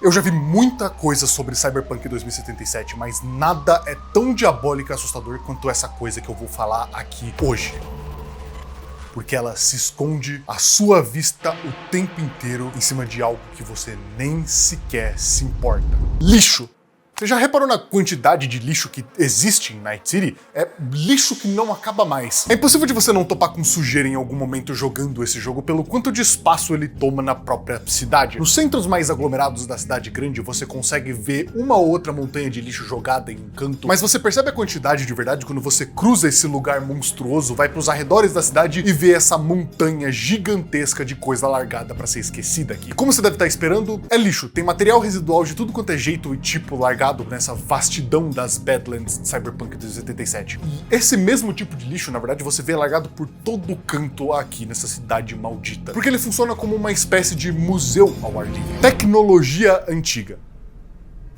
Eu já vi muita coisa sobre Cyberpunk 2077, mas nada é tão diabólico e assustador quanto essa coisa que eu vou falar aqui hoje. Porque ela se esconde à sua vista o tempo inteiro em cima de algo que você nem sequer se importa. Lixo! Você já reparou na quantidade de lixo que existe em Night City? É lixo que não acaba mais. É impossível de você não topar com sujeira em algum momento jogando esse jogo pelo quanto de espaço ele toma na própria cidade. Nos centros mais aglomerados da cidade grande, você consegue ver uma ou outra montanha de lixo jogada em um canto, mas você percebe a quantidade de verdade quando você cruza esse lugar monstruoso, vai pros arredores da cidade e vê essa montanha gigantesca de coisa largada pra ser esquecida aqui. E como você deve estar esperando, é lixo. Tem material residual de tudo quanto é jeito e tipo largado nessa vastidão das Badlands de Cyberpunk 2077. E esse mesmo tipo de lixo, na verdade, você vê largado por todo canto aqui nessa cidade maldita. Porque ele funciona como uma espécie de museu ao ar livre. Tecnologia antiga.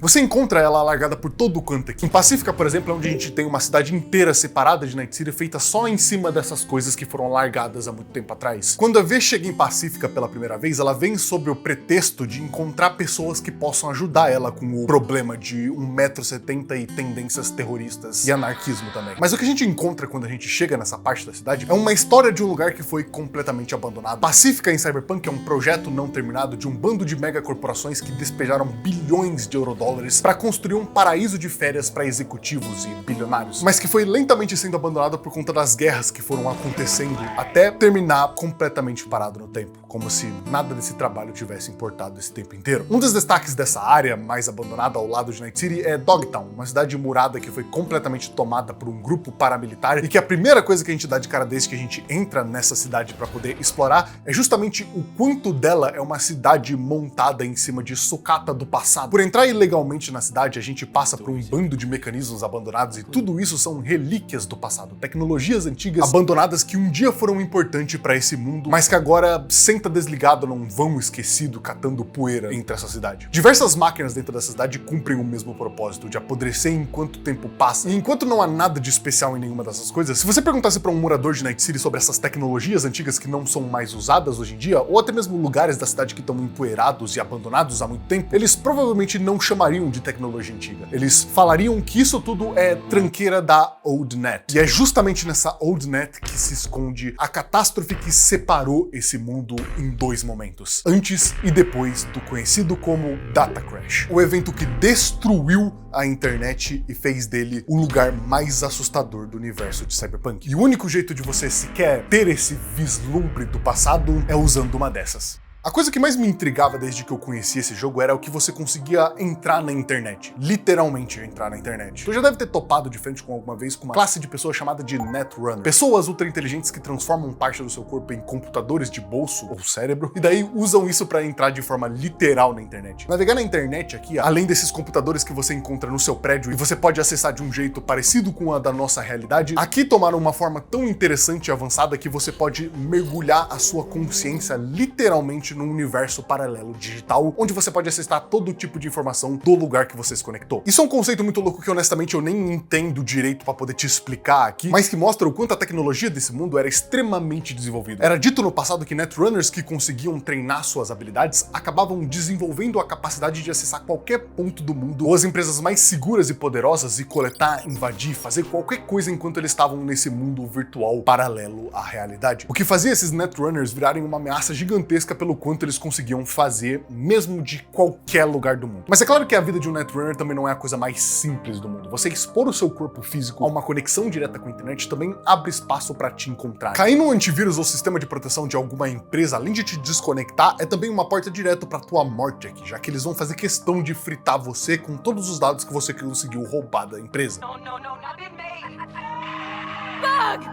Você encontra ela largada por todo o canto aqui. Em Pacífica, por exemplo, é onde a gente tem uma cidade inteira separada de Night City, feita só em cima dessas coisas que foram largadas há muito tempo atrás. Quando a V chega em Pacífica pela primeira vez, ela vem sob o pretexto de encontrar pessoas que possam ajudar ela com o problema de 1,70 m e tendências terroristas e anarquismo também. Mas o que a gente encontra quando a gente chega nessa parte da cidade é uma história de um lugar que foi completamente abandonado. Pacífica em Cyberpunk é um projeto não terminado de um bando de megacorporações que despejaram bilhões de eurodólares para construir um paraíso de férias para executivos e bilionários, mas que foi lentamente sendo abandonado por conta das guerras que foram acontecendo até terminar completamente parado no tempo, como se nada desse trabalho tivesse importado esse tempo inteiro. Um dos destaques dessa área mais abandonada ao lado de Night City é Dogtown, uma cidade murada que foi completamente tomada por um grupo paramilitar e que a primeira coisa que a gente dá de cara desde que a gente entra nessa cidade para poder explorar é justamente o quanto dela é uma cidade montada em cima de sucata do passado. Por entrar ilegalmente na cidade, a gente passa por um bando de mecanismos abandonados e tudo isso são relíquias do passado, tecnologias antigas abandonadas que um dia foram importantes para esse mundo, mas que agora senta desligado num vão esquecido catando poeira entre essa cidade. Diversas máquinas dentro dessa cidade cumprem o mesmo propósito, de apodrecer enquanto o tempo passa. E enquanto não há nada de especial em nenhuma dessas coisas, se você perguntasse para um morador de Night City sobre essas tecnologias antigas que não são mais usadas hoje em dia, ou até mesmo lugares da cidade que estão empoeirados e abandonados há muito tempo, eles provavelmente não chamariam de tecnologia antiga. Eles falariam que isso tudo é tranqueira da Old Net. E é justamente nessa Old Net que se esconde a catástrofe que separou esse mundo em dois momentos, antes e depois do conhecido como Data Crash. O evento que destruiu a internet e fez dele o lugar mais assustador do universo de Cyberpunk. E o único jeito de você sequer ter esse vislumbre do passado é usando uma dessas. A coisa que mais me intrigava desde que eu conheci esse jogo era o que você conseguia entrar na internet. Literalmente entrar na internet. Você já deve ter topado de frente com alguma vez com uma classe de pessoas chamada de Netrunner. Pessoas ultra inteligentes que transformam parte do seu corpo em computadores de bolso ou cérebro e daí usam isso para entrar de forma literal na internet. Navegar na internet aqui, além desses computadores que você encontra no seu prédio e você pode acessar de um jeito parecido com a da nossa realidade, aqui tomaram uma forma tão interessante e avançada que você pode mergulhar a sua consciência literalmente num universo paralelo digital, onde você pode acessar todo tipo de informação do lugar que você se conectou. Isso é um conceito muito louco que honestamente eu nem entendo direito para poder te explicar aqui, mas que mostra o quanto a tecnologia desse mundo era extremamente desenvolvida. Era dito no passado que Netrunners que conseguiam treinar suas habilidades acabavam desenvolvendo a capacidade de acessar qualquer ponto do mundo, ou as empresas mais seguras e poderosas, e coletar, invadir, fazer qualquer coisa enquanto eles estavam nesse mundo virtual paralelo à realidade. O que fazia esses Netrunners virarem uma ameaça gigantesca pelo quanto eles conseguiam fazer, mesmo de qualquer lugar do mundo. Mas é claro que a vida de um Netrunner também não é a coisa mais simples do mundo. Você expor o seu corpo físico a uma conexão direta com a internet também abre espaço para te encontrar. Cair no antivírus ou sistema de proteção de alguma empresa, além de te desconectar, é também uma porta direta para tua morte aqui, já que eles vão fazer questão de fritar você com todos os dados que você conseguiu roubar da empresa.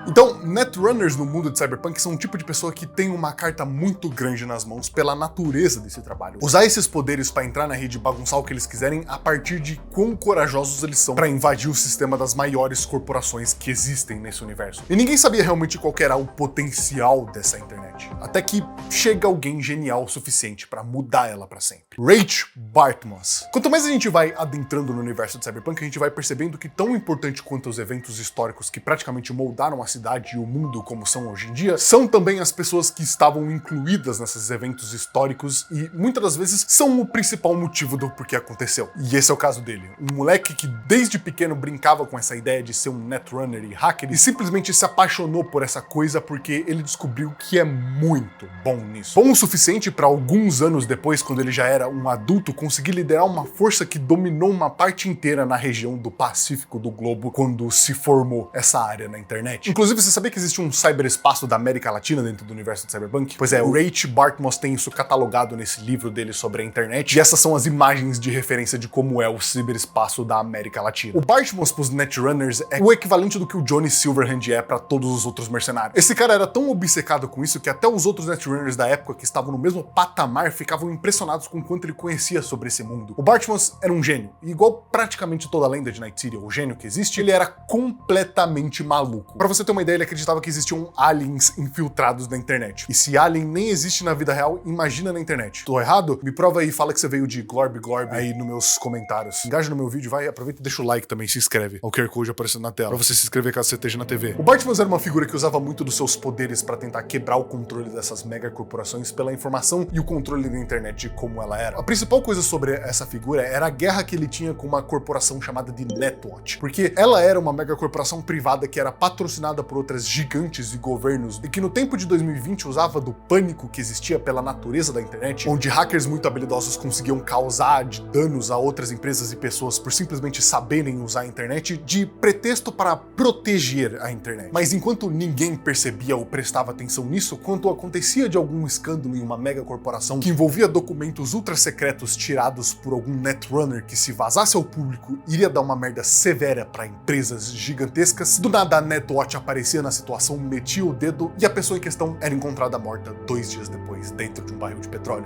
Então, Netrunners no mundo de Cyberpunk são um tipo de pessoa que tem uma carta muito grande nas mãos pela natureza desse trabalho. Usar esses poderes para entrar na rede e bagunçar o que eles quiserem a partir de quão corajosos eles são para invadir o sistema das maiores corporações que existem nesse universo. E ninguém sabia realmente qual era o potencial dessa internet, até que chega alguém genial o suficiente para mudar ela para sempre. Rach Bartmoss. Quanto mais a gente vai adentrando no universo de Cyberpunk, a gente vai percebendo que tão importante quanto os eventos históricos que praticamente moldaram a cidade e o mundo como são hoje em dia, são também as pessoas que estavam incluídas nesses eventos históricos e muitas das vezes são o principal motivo do porquê aconteceu. E esse é o caso dele. Um moleque que desde pequeno brincava com essa ideia de ser um netrunner e hacker e simplesmente se apaixonou por essa coisa porque ele descobriu que é muito bom nisso. Bom o suficiente para alguns anos depois, quando ele já era um adulto, conseguir liderar uma força que dominou uma parte inteira na região do Pacífico do globo quando se formou essa área na internet. Inclusive, você sabia que existe um cyberespaço da América Latina dentro do universo de Cyberpunk? Pois é, o Rach Bartmoss tem isso catalogado nesse livro dele sobre a internet, e essas são as imagens de referência de como é o ciberespaço da América Latina. O Bartmoss pros Netrunners é o equivalente do que o Johnny Silverhand é para todos os outros mercenários. Esse cara era tão obcecado com isso que até os outros Netrunners da época que estavam no mesmo patamar ficavam impressionados com o quanto ele conhecia sobre esse mundo. O Bartmoss era um gênio, e igual praticamente toda a lenda de Night City, o gênio que existe, ele era completamente maluco. Pra você ter uma ideia, ele acreditava que existiam aliens infiltrados na internet. E se alien nem existe na vida real, imagina na internet. Tô errado? Me prova aí, fala que você veio de Glorb aí nos meus comentários. Engaja no meu vídeo, vai, aproveita e deixa o like também, se inscreve. O QR Code aparecendo na tela, pra você se inscrever caso você esteja na TV. O Bartmoss era uma figura que usava muito dos seus poderes pra tentar quebrar o controle dessas mega corporações pela informação e o controle da internet de como ela era. A principal coisa sobre essa figura era a guerra que ele tinha com uma corporação chamada de Netwatch, porque ela era uma mega corporação privada que era patrocinada por outras gigantes e governos e que no tempo de 2020 usava do pânico que existia pela natureza da internet, onde hackers muito habilidosos conseguiam causar danos a outras empresas e pessoas por simplesmente saberem usar a internet, de pretexto para proteger a internet. Mas enquanto ninguém percebia ou prestava atenção nisso, quando acontecia de algum escândalo em uma mega corporação que envolvia documentos ultra secretos tirados por algum netrunner que se vazasse ao público iria dar uma merda severa para empresas gigantescas, do nada a Netwatch aparecia na situação, metia o dedo e a pessoa em questão era encontrada morta 2 dias depois, dentro de um barril de petróleo.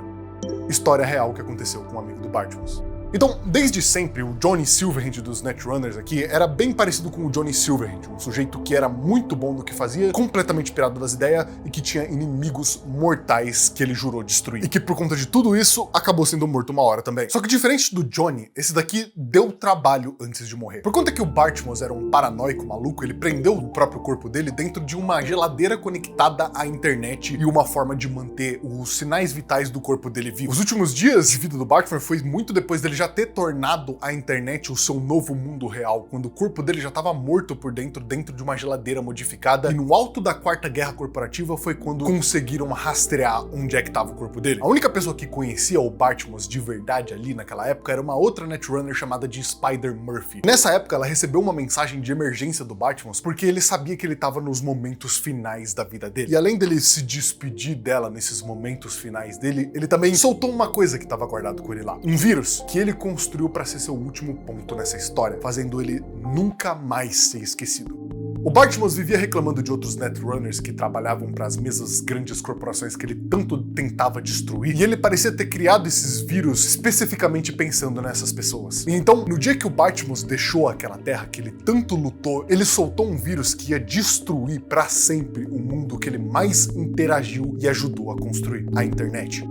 História real que aconteceu com um amigo do Bartmoss. Então, desde sempre, o Johnny Silverhand dos Netrunners aqui era bem parecido com o Johnny Silverhand, um sujeito que era muito bom no que fazia, completamente pirado das ideias e que tinha inimigos mortais que ele jurou destruir. E que por conta de tudo isso, acabou sendo morto uma hora também. Só que diferente do Johnny, esse daqui deu trabalho antes de morrer. Por conta que o Bartmoss era um paranoico maluco, ele prendeu o próprio corpo dele dentro de uma geladeira conectada à internet e uma forma de manter os sinais vitais do corpo dele vivo. Os últimos dias de vida do Bartmoss foi muito depois dele já ter tornado a internet o seu novo mundo real, quando o corpo dele já estava morto por dentro de uma geladeira modificada, e no alto da Quarta Guerra Corporativa foi quando conseguiram rastrear onde é que estava o corpo dele. A única pessoa que conhecia o Bartmoss de verdade ali naquela época era uma outra Netrunner chamada de Spider Murphy. Nessa época ela recebeu uma mensagem de emergência do Bartmoss porque ele sabia que ele estava nos momentos finais da vida dele. E além dele se despedir dela nesses momentos finais dele, ele também soltou uma coisa que estava guardado com ele lá. Um vírus que ele construiu para ser seu último ponto nessa história, fazendo ele nunca mais ser esquecido. O Bartmoss vivia reclamando de outros Netrunners que trabalhavam para as mesmas grandes corporações que ele tanto tentava destruir, e ele parecia ter criado esses vírus especificamente pensando nessas pessoas. E então, no dia que o Bartmoss deixou aquela terra que ele tanto lutou, ele soltou um vírus que ia destruir para sempre o mundo que ele mais interagiu e ajudou a construir, a internet.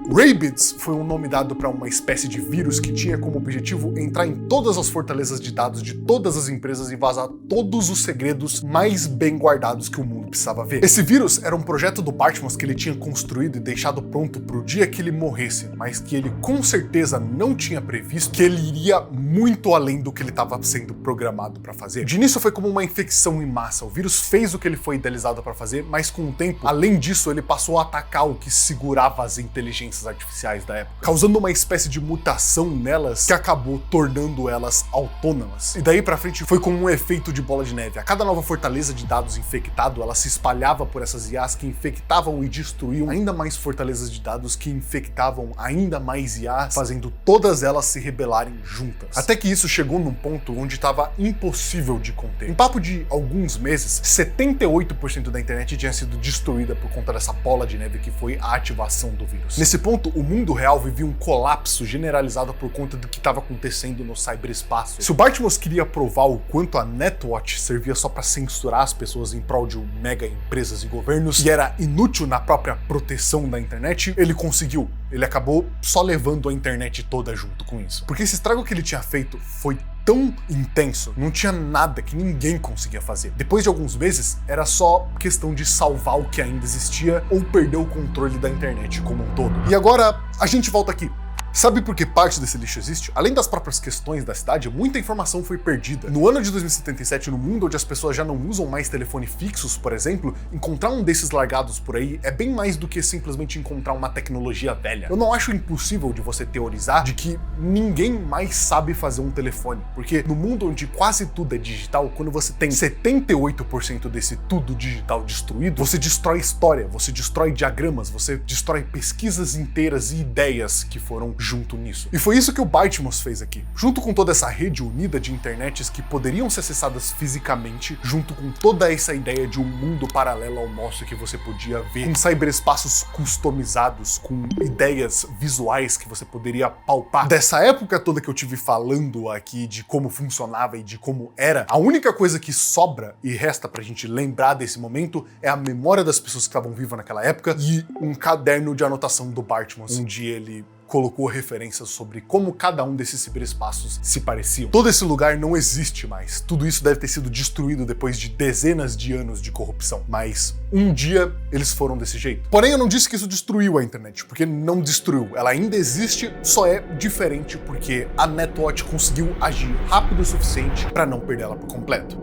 Rabbids foi um nome dado para uma espécie de vírus que tinha como objetivo entrar em todas as fortalezas de dados de todas as empresas e vazar todos os segredos mais bem guardados que o mundo precisava ver. Esse vírus era um projeto do Bartmoss que ele tinha construído e deixado pronto pro dia que ele morresse, mas que ele com certeza não tinha previsto que ele iria muito além do que ele estava sendo programado para fazer. De início foi como uma infecção em massa. O vírus fez o que ele foi idealizado para fazer, mas com o tempo, além disso, ele passou a atacar o que segurava as inteligências artificiais da época, causando uma espécie de mutação nelas que acabou tornando elas autônomas. E daí pra frente foi como um efeito de bola de neve. A cada nova fortaleza de dados infectado, ela se espalhava por essas IAs que infectavam e destruíam ainda mais fortalezas de dados que infectavam ainda mais IAs, fazendo todas elas se rebelarem juntas. Até que isso chegou num ponto onde estava impossível de conter. Em papo de alguns meses, 78% da internet tinha sido destruída por conta dessa bola de neve que foi a ativação do vírus. Nesse ponto, o mundo real vivia um colapso generalizado por conta do que estava acontecendo no cyberespaço. Se o Bartmoss queria provar o quanto a Netwatch servia só para censurar as pessoas em prol de mega empresas e governos e era inútil na própria proteção da internet, ele conseguiu. Ele acabou só levando a internet toda junto com isso. Porque esse estrago que ele tinha feito foi tão intenso, não tinha nada que ninguém conseguia fazer. Depois de alguns meses, era só questão de salvar o que ainda existia ou perder o controle da internet como um todo. E agora, a gente volta aqui. Sabe por que parte desse lixo existe? Além das próprias questões da cidade, muita informação foi perdida. No ano de 2077, no mundo onde as pessoas já não usam mais telefones fixos, por exemplo, encontrar um desses largados por aí é bem mais do que simplesmente encontrar uma tecnologia velha. Eu não acho impossível de você teorizar de que ninguém mais sabe fazer um telefone, porque no mundo onde quase tudo é digital, quando você tem 78% desse tudo digital destruído, você destrói história, você destrói diagramas, você destrói pesquisas inteiras e ideias que foram junto nisso. E foi isso que o Bytemos fez aqui. Junto com toda essa rede unida de internets que poderiam ser acessadas fisicamente, junto com toda essa ideia de um mundo paralelo ao nosso que você podia ver, com cyberespaços customizados, com ideias visuais que você poderia palpar. Dessa época toda que eu tive falando aqui de como funcionava e de como era, a única coisa que sobra e resta pra gente lembrar desse momento é a memória das pessoas que estavam vivas naquela época e um caderno de anotação do Bytemos, onde ele colocou referências sobre como cada um desses ciberespaços se pareciam. Todo esse lugar não existe mais. Tudo isso deve ter sido destruído depois de dezenas de anos de corrupção. Mas um dia eles foram desse jeito. Porém, eu não disse que isso destruiu a internet, porque não destruiu. Ela ainda existe, só é diferente porque a Netwatch conseguiu agir rápido o suficiente para não perder ela por completo.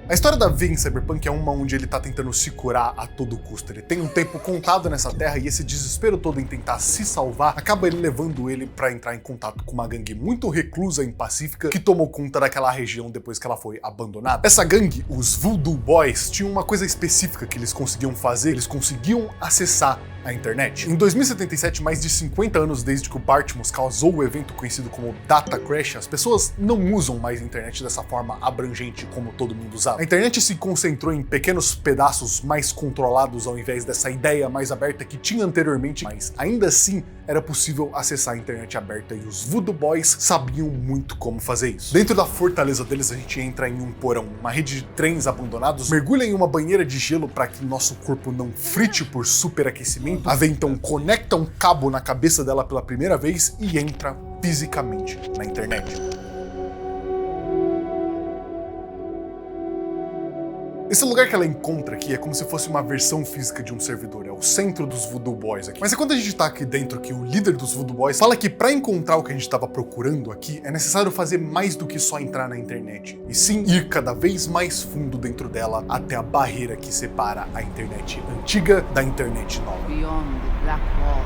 A história da V em Cyberpunk é uma onde ele tá tentando se curar a todo custo. Ele tem um tempo contado nessa terra e esse desespero todo em tentar se salvar acaba ele levando ele pra entrar em contato com uma gangue muito reclusa e pacífica que tomou conta daquela região depois que ela foi abandonada. Essa gangue, os Voodoo Boys, tinham uma coisa específica que eles conseguiam fazer, eles conseguiam acessar a internet. Em 2077, mais de 50 anos desde que o Bytemos causou o evento conhecido como Data Crash, as pessoas não usam mais a internet dessa forma abrangente como todo mundo usava. A internet se concentrou em pequenos pedaços mais controlados ao invés dessa ideia mais aberta que tinha anteriormente, mas ainda assim era possível acessar a internet aberta e os Voodoo Boys sabiam muito como fazer isso. Dentro da fortaleza deles a gente entra em um porão, uma rede de trens abandonados, mergulha em uma banheira de gelo para que nosso corpo não frite por superaquecimento. A V então conecta um cabo na cabeça dela pela primeira vez e entra fisicamente na internet. Esse lugar que ela encontra aqui é como se fosse uma versão física de um servidor, é o centro dos Voodoo Boys aqui. Mas é quando a gente tá aqui dentro que o líder dos Voodoo Boys fala que pra encontrar o que a gente tava procurando aqui, é necessário fazer mais do que só entrar na internet, e sim ir cada vez mais fundo dentro dela até a barreira que separa a internet antiga da internet nova. Beyond the black wall,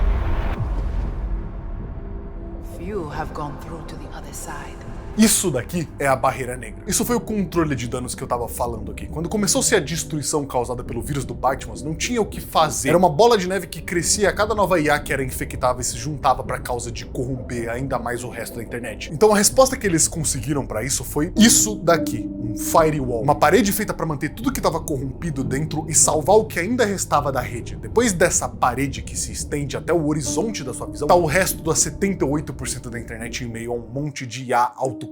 few have gone through to the other side. Isso daqui é a barreira negra. Isso foi o controle de danos que eu tava falando aqui. Quando começou-se a destruição causada pelo vírus do Bytemos, não tinha o que fazer. Era uma bola de neve que crescia a cada nova IA que era infectável e se juntava pra causa de corromper ainda mais o resto da internet. Então a resposta que eles conseguiram pra isso foi isso daqui, um firewall. Uma parede feita pra manter tudo que tava corrompido dentro e salvar o que ainda restava da rede. Depois dessa parede que se estende até o horizonte da sua visão, tá o resto das 78% da internet em meio a um monte de IA autoconsciente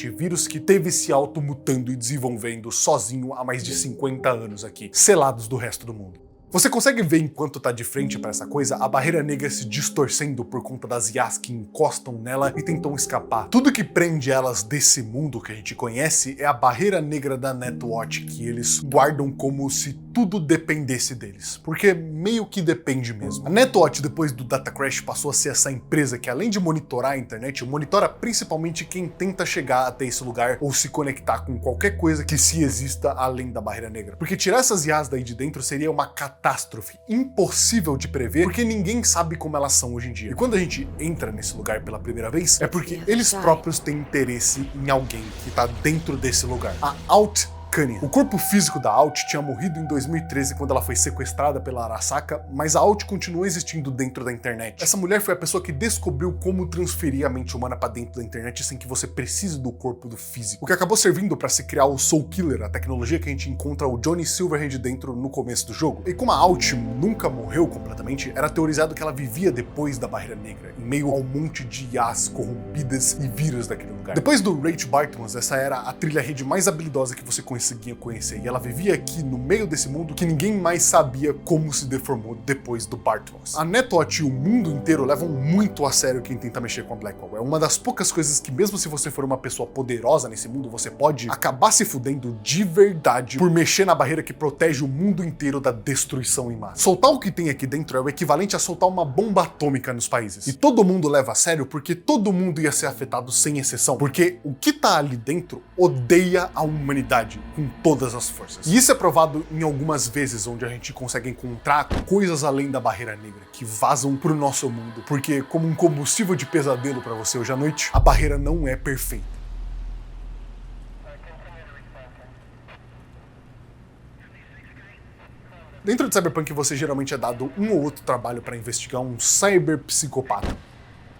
vírus que teve se automutando e desenvolvendo sozinho há mais de 50 anos aqui, selados do resto do mundo. Você consegue ver enquanto tá de frente para essa coisa, a barreira negra se distorcendo por conta das IAs que encostam nela e tentam escapar. Tudo que prende elas desse mundo que a gente conhece é a barreira negra da Netwatch, que eles guardam como se tudo dependesse deles, porque meio que depende mesmo. A Netwatch, depois do Data Crash, passou a ser essa empresa que, além de monitorar a internet, monitora principalmente quem tenta chegar até esse lugar ou se conectar com qualquer coisa que se exista além da barreira negra. Porque tirar essas IAs daí de dentro seria uma catástrofe impossível de prever, porque ninguém sabe como elas são hoje em dia. E quando a gente entra nesse lugar pela primeira vez, é porque eles próprios têm interesse em alguém que tá dentro desse lugar. A Alt Cunningham. O corpo físico da Alt tinha morrido em 2013 quando ela foi sequestrada pela Arasaka, mas a Alt continua existindo dentro da internet. Essa mulher foi a pessoa que descobriu como transferir a mente humana para dentro da internet sem que você precise do corpo do físico, o que acabou servindo para se criar o Soul Killer, a tecnologia que a gente encontra o Johnny Silverhand dentro no começo do jogo. E como a Alt nunca morreu completamente, era teorizado que ela vivia depois da Barreira Negra, em meio ao monte de IAs corrompidas e vírus daquele lugar. Depois do Rage Bytemos, essa era a trilha rede mais habilidosa que você conhecia conseguia conhecer. E ela vivia aqui no meio desse mundo que ninguém mais sabia como se deformou depois do Bartos. A Netoth e o mundo inteiro levam muito a sério quem tenta mexer com a Blackwall. É uma das poucas coisas que, mesmo se você for uma pessoa poderosa nesse mundo, você pode acabar se fudendo de verdade por mexer na barreira que protege o mundo inteiro da destruição em massa. Soltar o que tem aqui dentro é o equivalente a soltar uma bomba atômica nos países. E todo mundo leva a sério porque todo mundo ia ser afetado sem exceção. Porque o que tá ali dentro odeia a humanidade com todas as forças. E isso é provado em algumas vezes onde a gente consegue encontrar coisas além da barreira negra que vazam pro nosso mundo. Porque, como um combustível de pesadelo pra você hoje à noite, a barreira não é perfeita. Dentro de Cyberpunk você geralmente é dado um ou outro trabalho para investigar um cyberpsicopata.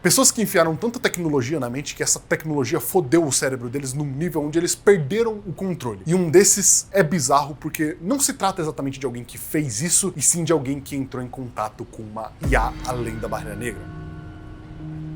Pessoas que enfiaram tanta tecnologia na mente que essa tecnologia fodeu o cérebro deles num nível onde eles perderam o controle. E um desses é bizarro porque não se trata exatamente de alguém que fez isso, e sim de alguém que entrou em contato com uma IA além da barreira negra.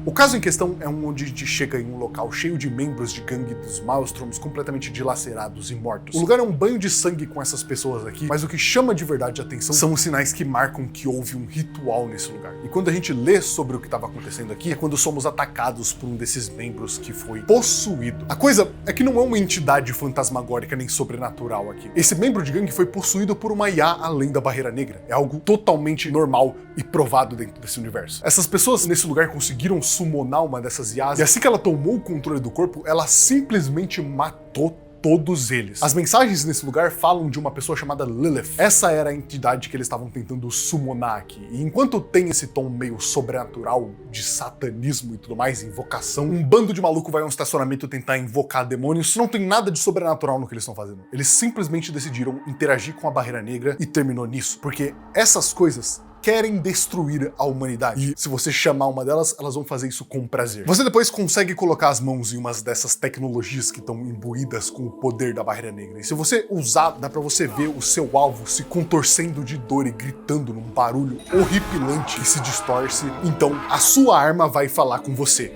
O caso em questão é onde a gente chega em um local cheio de membros de gangue dos Maelstroms completamente dilacerados e mortos. O lugar é um banho de sangue com essas pessoas aqui, mas o que chama de verdade a atenção são os sinais que marcam que houve um ritual nesse lugar. E quando a gente lê sobre o que estava acontecendo aqui, é quando somos atacados por um desses membros que foi possuído. A coisa é que não é uma entidade fantasmagórica nem sobrenatural aqui. Esse membro de gangue foi possuído por uma IA além da barreira negra. É algo totalmente normal e provado dentro desse universo. Essas pessoas nesse lugar conseguiram summonar uma dessas IAs, e assim que ela tomou o controle do corpo, ela simplesmente matou todos eles. As mensagens nesse lugar falam de uma pessoa chamada Lilith. Essa era a entidade que eles estavam tentando summonar aqui. E enquanto tem esse tom meio sobrenatural, de satanismo e tudo mais, invocação, um bando de maluco vai a um estacionamento tentar invocar demônios. Não tem nada de sobrenatural no que eles estão fazendo. Eles simplesmente decidiram interagir com a barreira negra e terminou nisso. Porque essas coisas querem destruir a humanidade. E se você chamar uma delas, elas vão fazer isso com prazer. Você depois consegue colocar as mãos em umas dessas tecnologias que estão imbuídas com o poder da barreira negra. E se você usar, dá pra você ver o seu alvo se contorcendo de dor e gritando num barulho horripilante que se distorce. Então, a sua arma vai falar com você.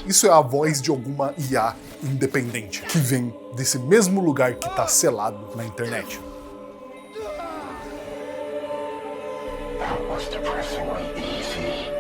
Isso é a voz de alguma IA independente, que vem desse mesmo lugar que tá selado na internet. That was depressingly easy.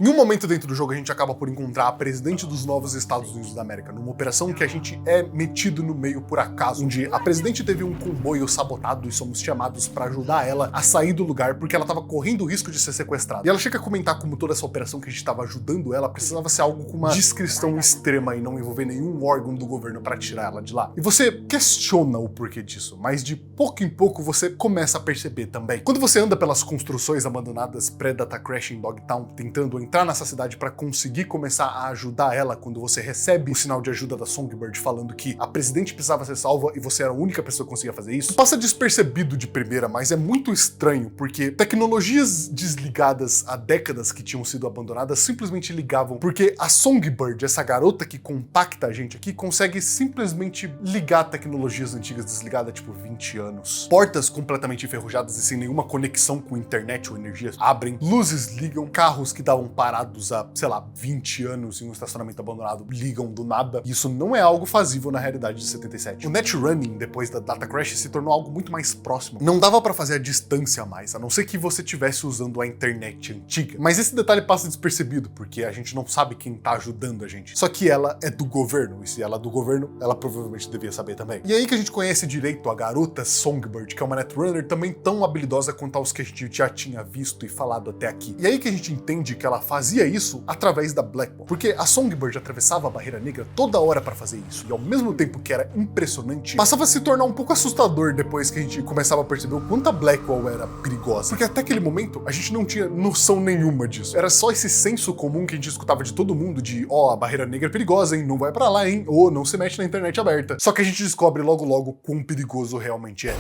Em um momento dentro do jogo, a gente acaba por encontrar a presidente dos novos Estados Unidos da América, numa operação que a gente é metido no meio por acaso, onde a presidente teve um comboio sabotado e somos chamados para ajudar ela a sair do lugar porque ela estava correndo o risco de ser sequestrada. E ela chega a comentar como toda essa operação que a gente estava ajudando ela precisava ser algo com uma discrição extrema e não envolver nenhum órgão do governo para tirar ela de lá. E você questiona o porquê disso, mas de pouco em pouco você começa a perceber também. Quando você anda pelas construções abandonadas pré-Data Crash em Dogtown, tentando entrar nessa cidade para conseguir começar a ajudar ela, quando você recebe o sinal de ajuda da Songbird falando que a presidente precisava ser salva e você era a única pessoa que conseguia fazer isso, passa despercebido de primeira, mas é muito estranho, porque tecnologias desligadas há décadas que tinham sido abandonadas simplesmente ligavam, porque a Songbird, essa garota que compacta a gente aqui, consegue simplesmente ligar tecnologias antigas desligadas, tipo 20 anos. Portas completamente enferrujadas e sem nenhuma conexão com internet ou energia abrem, luzes ligam, carros que davam parados há, sei lá, 20 anos em um estacionamento abandonado ligam do nada. E isso não é algo fazível na realidade de 77. O netrunning, depois da Data Crash, se tornou algo muito mais próximo. Não dava pra fazer a distância mais, a não ser que você estivesse usando a internet antiga. Mas esse detalhe passa despercebido, porque a gente não sabe quem tá ajudando a gente. Só que ela é do governo, e se ela é do governo, ela provavelmente devia saber também. E aí que a gente conhece direito a garota Songbird, que é uma netrunner também tão habilidosa quanto aos que a gente já tinha visto e falado até aqui. E aí que a gente entende que ela fazia isso através da Blackwall, porque a Songbird atravessava a barreira negra toda hora para fazer isso, e ao mesmo tempo que era impressionante, passava a se tornar um pouco assustador depois que a gente começava a perceber o quanto a Blackwall era perigosa, porque até aquele momento a gente não tinha noção nenhuma disso, era só esse senso comum que a gente escutava de todo mundo de a barreira negra é perigosa, hein, não vai pra lá, hein, ou não se mete na internet aberta, só que a gente descobre logo logo quão perigoso realmente é.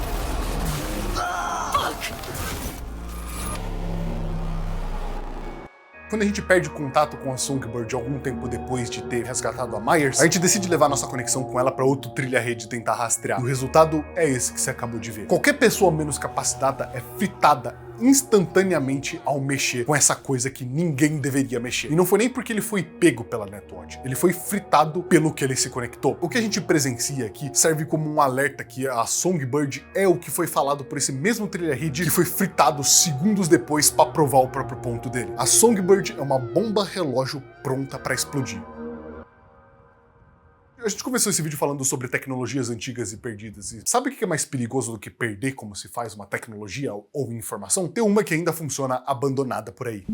Quando a gente perde contato com a Songbird algum tempo depois de ter resgatado a Myers, a gente decide levar nossa conexão com ela para outro trilha-rede e tentar rastrear. E o resultado é esse que você acabou de ver. Qualquer pessoa menos capacitada é fritada instantaneamente ao mexer com essa coisa que ninguém deveria mexer. E não foi nem porque ele foi pego pela Netwatch, ele foi fritado pelo que ele se conectou. O que a gente presencia aqui serve como um alerta que a Songbird é o que foi falado por esse mesmo Trilha Reed que foi fritado segundos depois para provar o próprio ponto dele. A Songbird é uma bomba relógio pronta para explodir. A gente começou esse vídeo falando sobre tecnologias antigas e perdidas, e sabe o que é mais perigoso do que perder como se faz uma tecnologia ou informação? Ter uma que ainda funciona abandonada por aí.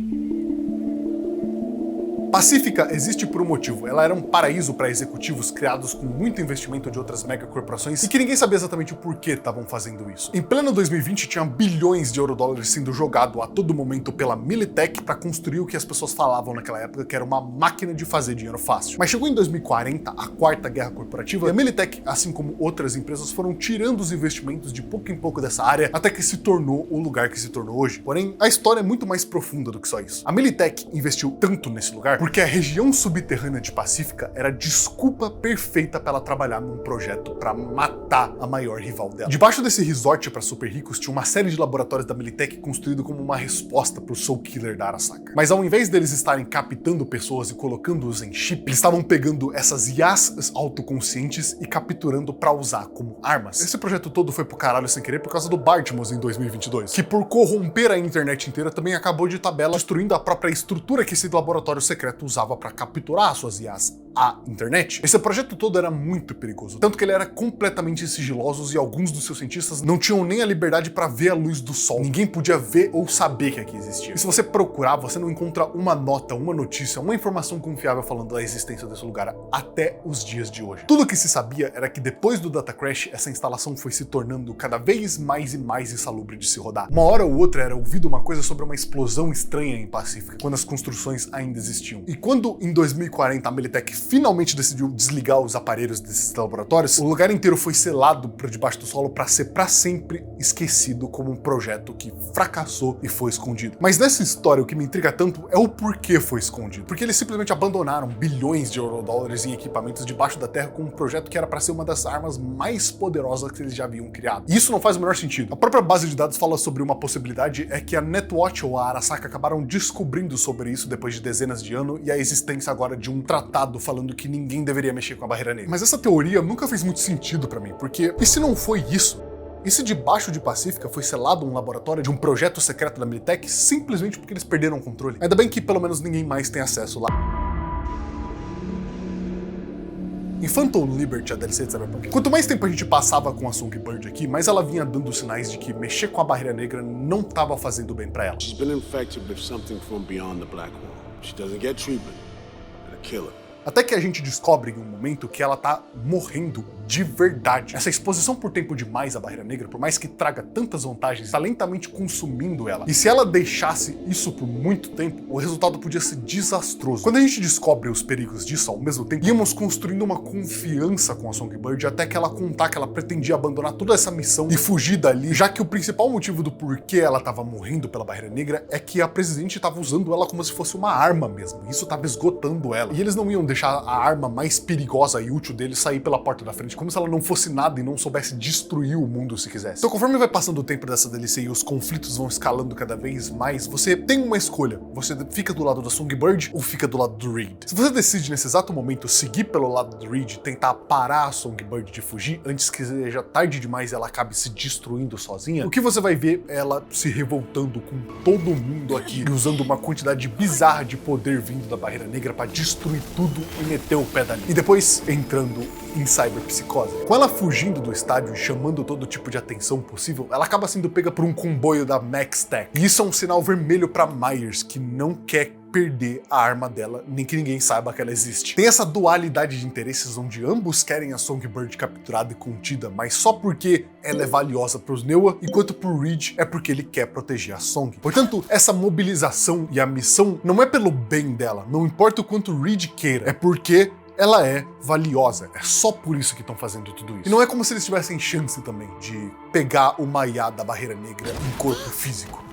Pacífica existe por um motivo. Ela era um paraíso para executivos criados com muito investimento de outras megacorporações e que ninguém sabia exatamente o porquê estavam fazendo isso. Em pleno 2020, tinha bilhões de eurodólares sendo jogado a todo momento pela Militech para construir o que as pessoas falavam naquela época que era uma máquina de fazer dinheiro fácil. Mas chegou em 2040, a quarta guerra corporativa, e a Militech, assim como outras empresas, foram tirando os investimentos de pouco em pouco dessa área até que se tornou o lugar que se tornou hoje. Porém, a história é muito mais profunda do que só isso. A Militech investiu tanto nesse lugar porque a região subterrânea de Pacífica era a desculpa perfeita para ela trabalhar num projeto para matar a maior rival dela. Debaixo desse resort para super ricos tinha uma série de laboratórios da Militech construído como uma resposta pro Soul Killer da Arasaka. Mas ao invés deles estarem captando pessoas e colocando-os em chip, eles estavam pegando essas IAs autoconscientes e capturando para usar como armas. Esse projeto todo foi pro caralho sem querer por causa do Bartmoss em 2022, que por corromper a internet inteira também acabou de tabela destruindo a própria estrutura que esse laboratório secreto usava para capturar suas IAs à internet. Esse projeto todo era muito perigoso, tanto que ele era completamente sigiloso e alguns dos seus cientistas não tinham nem a liberdade para ver a luz do sol. Ninguém podia ver ou saber que aqui existia. E se você procurar, você não encontra uma nota, uma notícia, uma informação confiável falando da existência desse lugar até os dias de hoje. Tudo que se sabia era que depois do data crash, essa instalação foi se tornando cada vez mais e mais insalubre de se rodar. Uma hora ou outra era ouvido uma coisa sobre uma explosão estranha em Pacífica, quando as construções ainda existiam. E quando em 2040 a Militech finalmente decidiu desligar os aparelhos desses laboratórios, o lugar inteiro foi selado por debaixo do solo para ser para sempre esquecido como um projeto que fracassou e foi escondido. Mas nessa história o que me intriga tanto é o porquê foi escondido. Porque eles simplesmente abandonaram bilhões de eurodólares em equipamentos debaixo da terra com um projeto que era para ser uma das armas mais poderosas que eles já haviam criado. E isso não faz o menor sentido. A própria base de dados fala sobre uma possibilidade, é que a Netwatch ou a Arasaka acabaram descobrindo sobre isso depois de dezenas de anos e a existência agora de um tratado falando que ninguém deveria mexer com a barreira negra. Mas essa teoria nunca fez muito sentido pra mim, porque e se não foi isso? E se debaixo de Pacífica foi selado um laboratório de um projeto secreto da Militech simplesmente porque eles perderam o controle? Ainda bem que pelo menos ninguém mais tem acesso lá. Em Phantom Liberty, a DLC de Cyberpunk, quanto mais tempo a gente passava com a Songbird aqui, mais ela vinha dando sinais de que mexer com a barreira negra não estava fazendo bem pra ela. She's been infected with something from beyond the black wall. She doesn't get treatment. It'll kill her. Até que a gente descobre em um momento que ela tá morrendo de verdade. Essa exposição por tempo demais à barreira negra, por mais que traga tantas vantagens, tá lentamente consumindo ela. E se ela deixasse isso por muito tempo, o resultado podia ser desastroso. Quando a gente descobre os perigos disso ao mesmo tempo, íamos construindo uma confiança com a Songbird até que ela contar que ela pretendia abandonar toda essa missão e fugir dali, já que o principal motivo do porquê ela tava morrendo pela barreira negra é que a presidente tava usando ela como se fosse uma arma mesmo. Isso tava esgotando ela. E eles não iam deixar a arma mais perigosa e útil deles sair pela porta da frente, como se ela não fosse nada e não soubesse destruir o mundo se quisesse. Então, conforme vai passando o tempo dessa DLC e os conflitos vão escalando cada vez mais, você tem uma escolha. Você fica do lado da Songbird ou fica do lado do Reed. Se você decide nesse exato momento seguir pelo lado do Reed, tentar parar a Songbird de fugir antes que seja tarde demais e ela acabe se destruindo sozinha, o que você vai ver é ela se revoltando com todo mundo aqui e usando uma quantidade bizarra de poder vindo da barreira negra para destruir tudo e meter o pé dali. E depois entrando em cyberpsicose. Com ela fugindo do estádio e chamando todo tipo de atenção possível, ela acaba sendo pega por um comboio da MaxTech. E isso é um sinal vermelho para Myers, que não quer perder a arma dela, nem que ninguém saiba que ela existe. Tem essa dualidade de interesses onde ambos querem a Songbird capturada e contida, mas só porque ela é valiosa pros Neua, enquanto pro Reed é porque ele quer proteger a Song. Portanto, essa mobilização e a missão não é pelo bem dela, não importa o quanto o Reed queira, é porque ela é valiosa. É só por isso que estão fazendo tudo isso. E não é como se eles tivessem chance também de pegar o Maiá da barreira negra em corpo físico.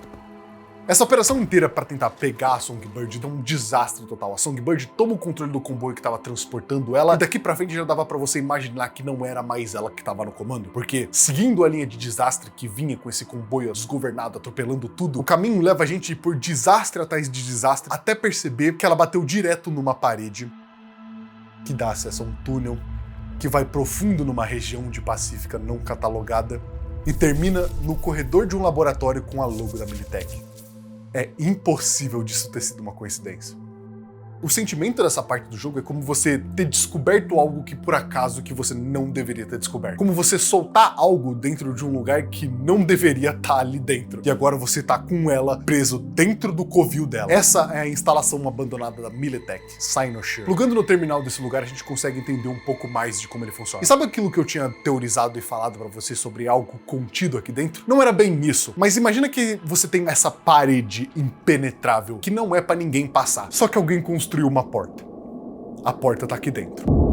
Essa operação inteira para tentar pegar a Songbird deu um desastre total. A Songbird toma o controle do comboio que estava transportando ela, e daqui pra frente já dava para você imaginar que não era mais ela que estava no comando, porque seguindo a linha de desastre que vinha com esse comboio desgovernado, atropelando tudo, o caminho leva a gente por desastre atrás de desastre, até perceber que ela bateu direto numa parede que dá acesso a um túnel que vai profundo numa região de Pacífica não catalogada e termina no corredor de um laboratório com a logo da Militech. É impossível disso ter sido uma coincidência. O sentimento dessa parte do jogo é como você ter descoberto algo que por acaso que você não deveria ter descoberto. Como você soltar algo dentro de um lugar que não deveria estar ali dentro. E agora você tá com ela preso dentro do covil dela. Essa é a instalação abandonada da Militech, Cynosure. Plugando no terminal desse lugar a gente consegue entender um pouco mais de como ele funciona. E sabe aquilo que eu tinha teorizado e falado pra você sobre algo contido aqui dentro? Não era bem isso, mas imagina que você tem essa parede impenetrável que não é pra ninguém passar. Só que alguém construiu uma porta. A porta tá aqui dentro.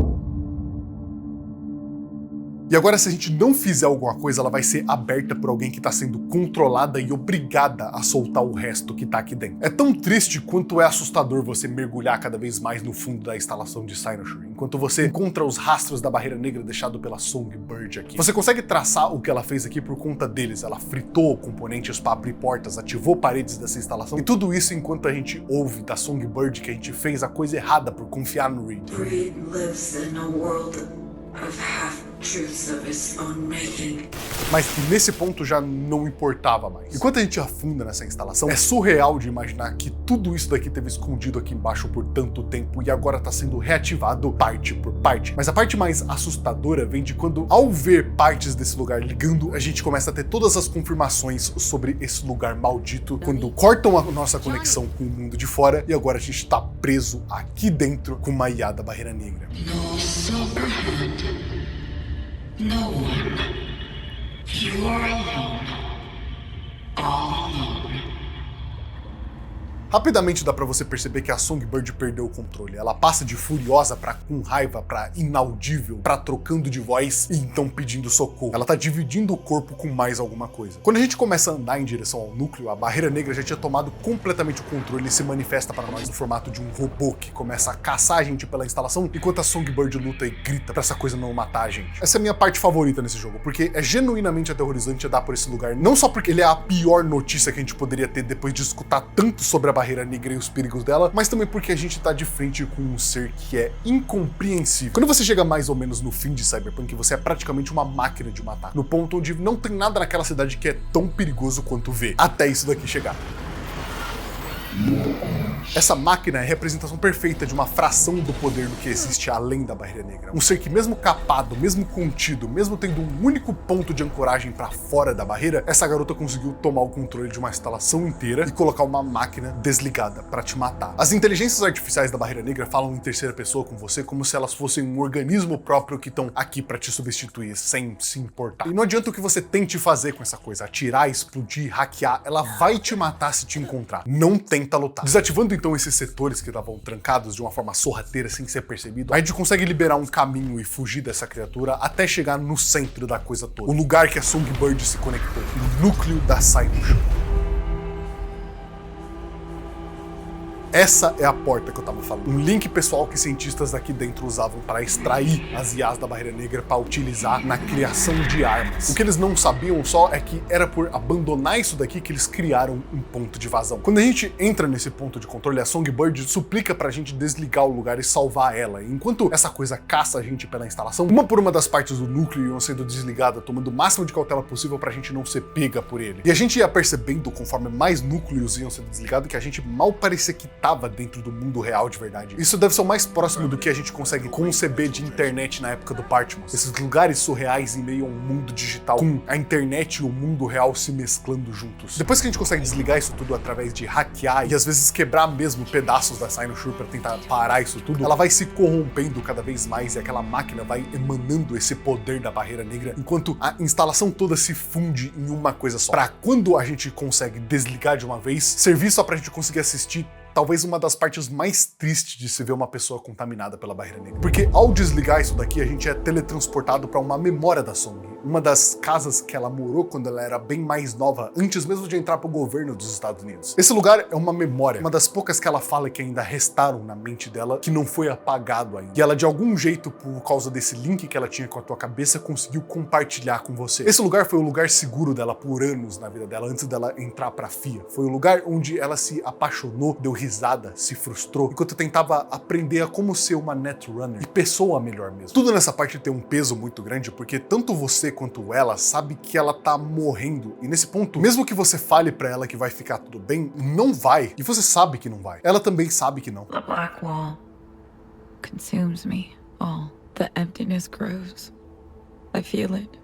E agora, se a gente não fizer alguma coisa, ela vai ser aberta por alguém que tá sendo controlada e obrigada a soltar o resto que tá aqui dentro. É tão triste quanto é assustador você mergulhar cada vez mais no fundo da instalação de Cynosure, enquanto você encontra os rastros da barreira negra deixado pela Songbird aqui. Você consegue traçar o que ela fez aqui por conta deles. Ela fritou componentes para abrir portas, ativou paredes dessa instalação, e tudo isso enquanto a gente ouve da Songbird que a gente fez a coisa errada por confiar no Reed. Reed lives in a world of half-truths of his own making. Mas que nesse ponto já não importava mais. Enquanto a gente afunda nessa instalação, é surreal de imaginar que tudo isso daqui teve escondido aqui embaixo por tanto tempo e agora tá sendo reativado parte por parte. Mas a parte mais assustadora vem de quando, ao ver partes desse lugar ligando, a gente começa a ter todas as confirmações sobre esse lugar maldito, quando cortam a nossa conexão com o mundo de fora e agora a gente tá preso aqui dentro com uma IA da barreira negra. No Silverhand. No one. You are alone. All alone. Rapidamente dá pra você perceber que a Songbird perdeu o controle. Ela passa de furiosa pra com raiva, pra inaudível, pra trocando de voz e então pedindo socorro. Ela tá dividindo o corpo com mais alguma coisa. Quando a gente começa a andar em direção ao núcleo, a barreira negra já tinha tomado completamente o controle e se manifesta para nós no formato de um robô que começa a caçar a gente pela instalação, enquanto a Songbird luta e grita pra essa coisa não matar a gente. Essa é a minha parte favorita nesse jogo, porque é genuinamente aterrorizante andar por esse lugar, não só porque ele é a pior notícia que a gente poderia ter depois de escutar tanto sobre a barreira negra e os perigos dela, mas também porque a gente tá de frente com um ser que é incompreensível. Quando você chega mais ou menos no fim de Cyberpunk, você é praticamente uma máquina de matar, no ponto onde não tem nada naquela cidade que é tão perigoso quanto V, até isso daqui chegar. Essa máquina é a representação perfeita de uma fração do poder do que existe além da barreira negra. Um ser que mesmo capado, mesmo contido, mesmo tendo um único ponto de ancoragem para fora da barreira, essa garota conseguiu tomar o controle de uma instalação inteira e colocar uma máquina desligada para te matar. As inteligências artificiais da barreira negra falam em terceira pessoa com você como se elas fossem um organismo próprio que estão aqui para te substituir, sem se importar. E não adianta o que você tente fazer com essa coisa, atirar, explodir, hackear, ela vai te matar se te encontrar. Não tenta lutar. Desativando então esses setores que estavam trancados de uma forma sorrateira sem ser percebido, a gente consegue liberar um caminho e fugir dessa criatura até chegar no centro da coisa toda. O lugar que a Songbird se conectou, o núcleo da Cynosure. Essa é a porta que eu tava falando. Um link pessoal que cientistas daqui dentro usavam para extrair as IAs da barreira negra para utilizar na criação de armas. O que eles não sabiam só é que era por abandonar isso daqui que eles criaram um ponto de vazão. Quando a gente entra nesse ponto de controle, a Songbird suplica pra gente desligar o lugar e salvar ela. Enquanto essa coisa caça a gente pela instalação, uma por uma das partes do núcleo iam sendo desligadas, tomando o máximo de cautela possível pra gente não ser pega por ele. E a gente ia percebendo, conforme mais núcleos iam sendo desligados, que a gente mal parecia que estava dentro do mundo real de verdade. Isso deve ser o mais próximo do que a gente consegue conceber de internet na época do Patmos. Esses lugares surreais em meio a um mundo digital, com a internet e o mundo real se mesclando juntos. Depois que a gente consegue desligar isso tudo através de hackear e às vezes quebrar mesmo pedaços da Cynosure para tentar parar isso tudo, ela vai se corrompendo cada vez mais e aquela máquina vai emanando esse poder da barreira negra, enquanto a instalação toda se funde em uma coisa só. Pra quando a gente consegue desligar de uma vez, servir só pra gente conseguir assistir talvez uma das partes mais tristes de se ver uma pessoa contaminada pela barreira negra. Porque ao desligar isso daqui, a gente é teletransportado para uma memória da Song. uma das casas que ela morou quando ela era bem mais nova, antes mesmo de entrar pro governo dos Estados Unidos. Esse lugar é uma memória, uma das poucas que ela fala que ainda restaram na mente dela, que não foi apagado ainda. E ela, de algum jeito, por causa desse link que ela tinha com a tua cabeça, conseguiu compartilhar com você. Esse lugar foi o lugar seguro dela por anos na vida dela, antes dela entrar pra FIA. Foi o lugar onde ela se apaixonou, deu risada, se frustrou, enquanto tentava aprender a como ser uma netrunner e pessoa melhor mesmo. Tudo nessa parte tem um peso muito grande, porque tanto você quanto ela sabe que ela tá morrendo. E nesse ponto, mesmo que você fale pra ela que vai ficar tudo bem, não vai. E você sabe que não vai. Ela também sabe que não. The black wall consumes me all. The emptiness grows. I feel it.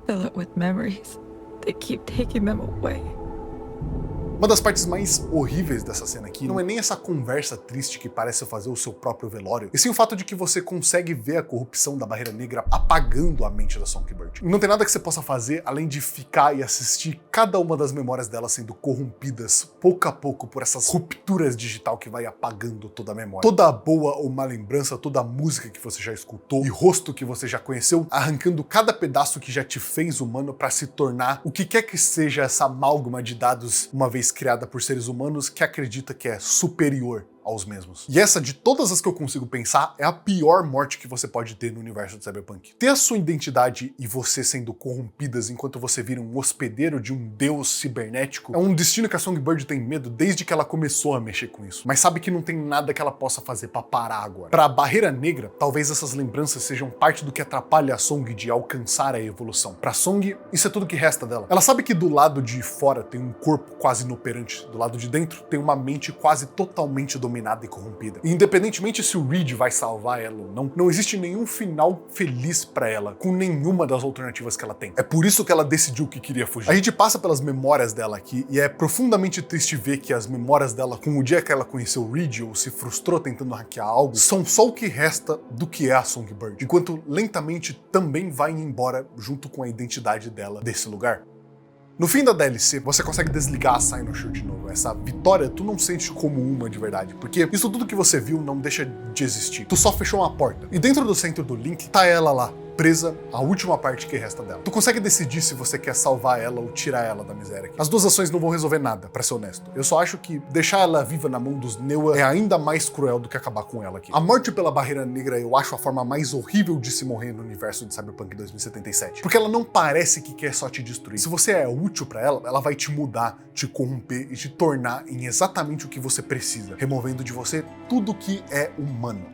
Fill it with memories. They keep taking them away. Uma das partes mais horríveis dessa cena aqui não é nem essa conversa triste que parece fazer o seu próprio velório, e sim o fato de que você consegue ver a corrupção da Barreira Negra apagando a mente da Songbird. E não tem nada que você possa fazer além de ficar e assistir cada uma das memórias dela sendo corrompidas pouco a pouco por essas rupturas digital que vai apagando toda a memória. Toda a boa ou má lembrança, toda a música que você já escutou e rosto que você já conheceu, arrancando cada pedaço que já te fez humano para se tornar o que quer que seja essa amálgama de dados uma vez criada por seres humanos que acredita que é superior aos mesmos. E essa, de todas as que eu consigo pensar, é a pior morte que você pode ter no universo de Cyberpunk. Ter a sua identidade e você sendo corrompidas enquanto você vira um hospedeiro de um deus cibernético é um destino que a Songbird tem medo desde que ela começou a mexer com isso. Mas sabe que não tem nada que ela possa fazer pra parar agora. Pra Barreira Negra, talvez essas lembranças sejam parte do que atrapalha a Song de alcançar a evolução. Pra Song, isso é tudo que resta dela. Ela sabe que do lado de fora tem um corpo quase inoperante, do lado de dentro tem uma mente quase totalmente dominada e corrompida. E independentemente se o Reed vai salvar ela ou não, não existe nenhum final feliz pra ela, com nenhuma das alternativas que ela tem. É por isso que ela decidiu que queria fugir. A gente passa pelas memórias dela aqui, e é profundamente triste ver que as memórias dela com o dia que ela conheceu o Reed, ou se frustrou tentando hackear algo, são só o que resta do que é a Songbird, enquanto lentamente também vai embora junto com a identidade dela desse lugar. No fim da DLC, você consegue desligar a Cynosure de novo. Essa vitória tu não sente como uma de verdade, porque isso tudo que você viu não deixa de existir. Tu só fechou uma porta. E dentro do centro do Link, tá ela lá, presa, a última parte que resta dela. Tu consegue decidir se você quer salvar ela ou tirar ela da miséria aqui. As duas ações não vão resolver nada, pra ser honesto. Eu só acho que deixar ela viva na mão dos Neua é ainda mais cruel do que acabar com ela aqui. A morte pela Barreira Negra eu acho a forma mais horrível de se morrer no universo de Cyberpunk 2077. Porque ela não parece que quer só te destruir. Se você é útil pra ela, ela vai te mudar, te corromper e te tornar em exatamente o que você precisa, removendo de você tudo que é humano.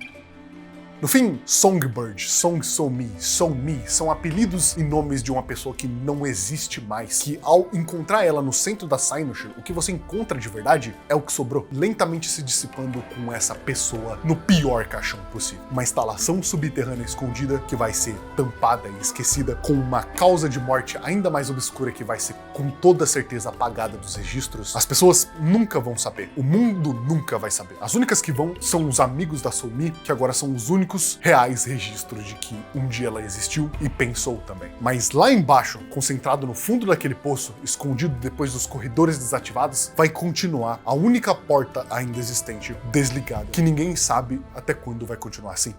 No fim, Songbird, Song So Me, So Me são apelidos e nomes de uma pessoa que não existe mais, que ao encontrar ela no centro da Cynosure, o que você encontra de verdade é o que sobrou, lentamente se dissipando com essa pessoa no pior caixão possível. Uma instalação subterrânea escondida que vai ser tampada e esquecida, com uma causa de morte ainda mais obscura que vai ser com toda certeza apagada dos registros. As pessoas nunca vão saber, o mundo nunca vai saber. As únicas que vão são os amigos da So Me, que agora são os únicos reais registros de que um dia ela existiu e pensou também. Mas lá embaixo, concentrado no fundo daquele poço, escondido depois dos corredores desativados, vai continuar a única porta ainda existente, desligada, que ninguém sabe até quando vai continuar assim.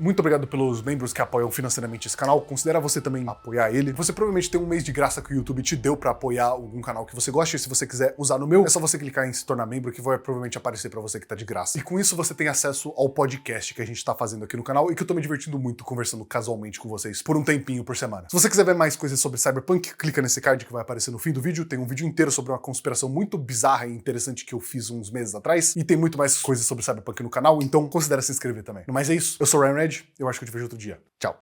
Muito obrigado pelos membros que apoiam financeiramente esse canal. Considera você também apoiar ele. Você provavelmente tem um mês de graça que o YouTube te deu pra apoiar algum canal que você goste. E se você quiser usar no meu, é só você clicar em se tornar membro, que vai provavelmente aparecer pra você que tá de graça. E com isso você tem acesso ao podcast que a gente tá fazendo aqui no canal e que eu tô me divertindo muito conversando casualmente com vocês por um tempinho por semana. Se você quiser ver mais coisas sobre Cyberpunk, clica nesse card que vai aparecer no fim do vídeo. Tem um vídeo inteiro sobre uma conspiração muito bizarra e interessante que eu fiz uns meses atrás. E tem muito mais coisas sobre Cyberpunk no canal, então considera se inscrever também. Mas é isso. Eu sou o Ryan Red. Eu acho que eu te vejo outro dia. Tchau.